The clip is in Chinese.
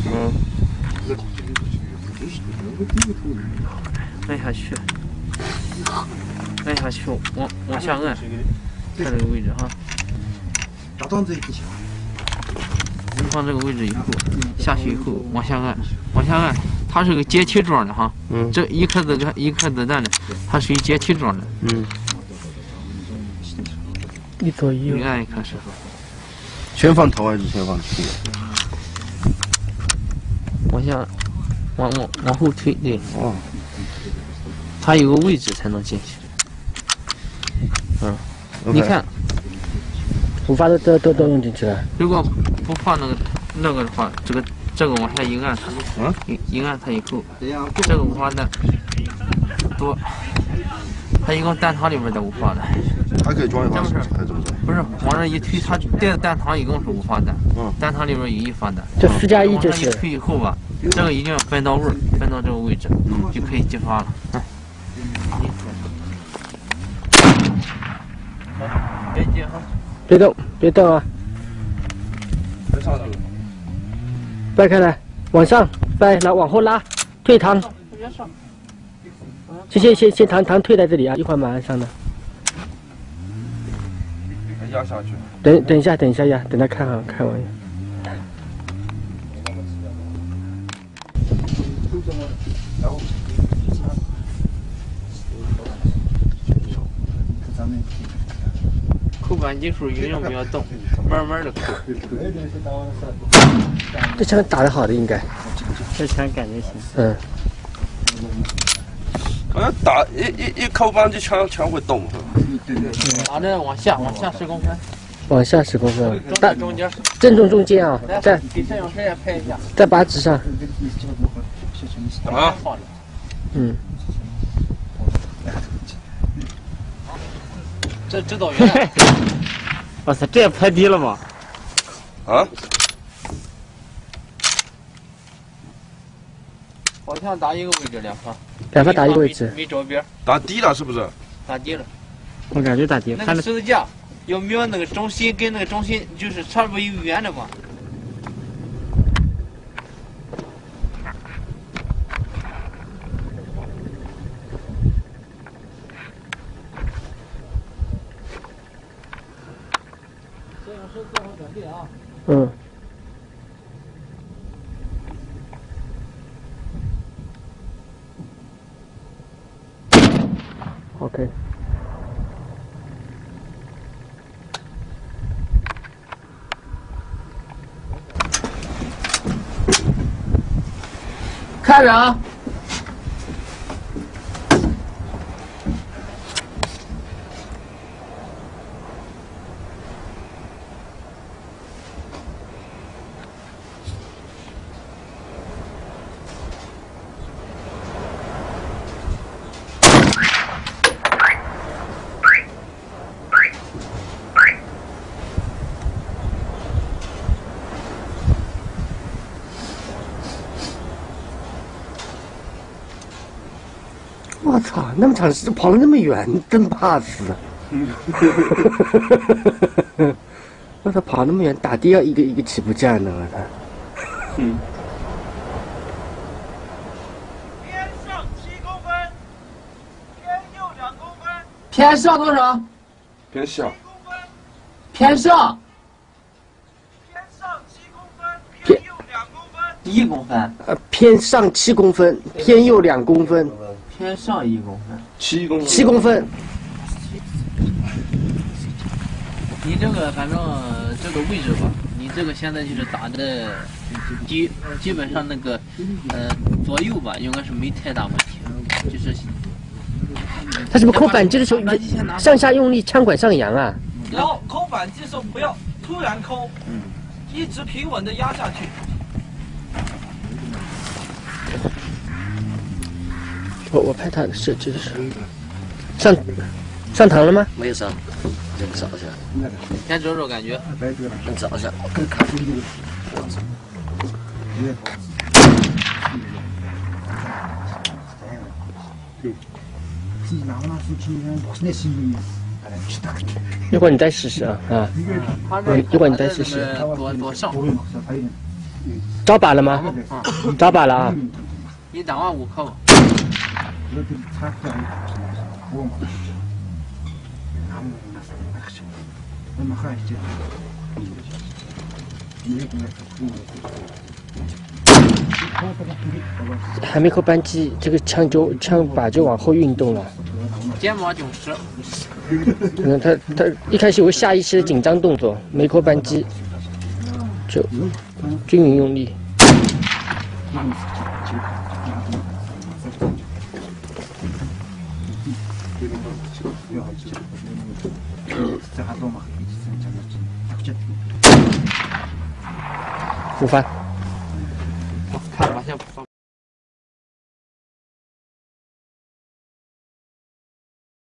嗯。按下去，按下去，往下按，看这个位置哈。放这个位置以后，下去以后往下按，往下按，它是个阶梯状的哈。嗯。这一颗子弹呢，它属于阶梯状的。嗯。一左一右。你按一颗是。先放头还是先放屁？往下，往后推，对。哦。它有个位置才能进去。嗯。你看。不发都用进去了。如果不放那个的话，这个往下一按它，一按它以后，这个五发弹多，它一共弹膛里面的5发的。还可以装一发，还怎么着？不是，往这一推，它带的弹膛一共是5发弹，弹膛里面有1发弹。这4加1就是。往上一推以后吧，这个一定要分到位，分到这个位置，就可以激发了。别接哈。别动，别动啊！掰开来，往上掰，来往后拉，退膛。先膛退在这里啊，一会儿马上上的。压下去。等一下呀，等他看完。扣扳机时候永远不要动，慢慢的扣。这枪打得好的应该。这枪感觉行。嗯。好像打一扣扳机枪会动。对。打的往下10公分。往下10公分。在中间。正中中间啊！再给摄影师也拍一下。在靶纸上。啊。嗯。这指导员。我操，这也拍低了吗？啊？好像打一个位置，2发。2发打一个位置。没着边。打低了是不是？打低了。我感觉打低了。那个十字架要瞄那个中心，跟那个中心就是差不多有圆的嘛。嗯。OK。看着啊。我操，那么长时间跑了那么远，真怕死！我操，跑那么远，打的要一个起步站呢，我操！偏上7公分，偏右2公分。偏上多少？偏下。偏上。偏上7公分，偏右2公分。1公分。偏上7公分，偏右2公分。偏上1公分，7公分。你这个反正这个位置吧，你这个现在就是打的基本上那个左右吧，应该是没太大问题，就是。他是不是扣扳机的时候上下用力，枪管上扬啊？然后扣扳机的时候不要突然扣，一直平稳的压下去。我拍他的是上膛了吗？没有上，先找一下。先找找感觉。先找一下。一会儿你再试试啊！一会儿你再试试。多上。招靶了吗？招靶了啊！ 12万5扣。还没扣扳机，这个枪靶就往后运动了。肩膀囧实。可能他一开始有个下意识的紧张动作，没扣扳机，就均匀用力。 5番。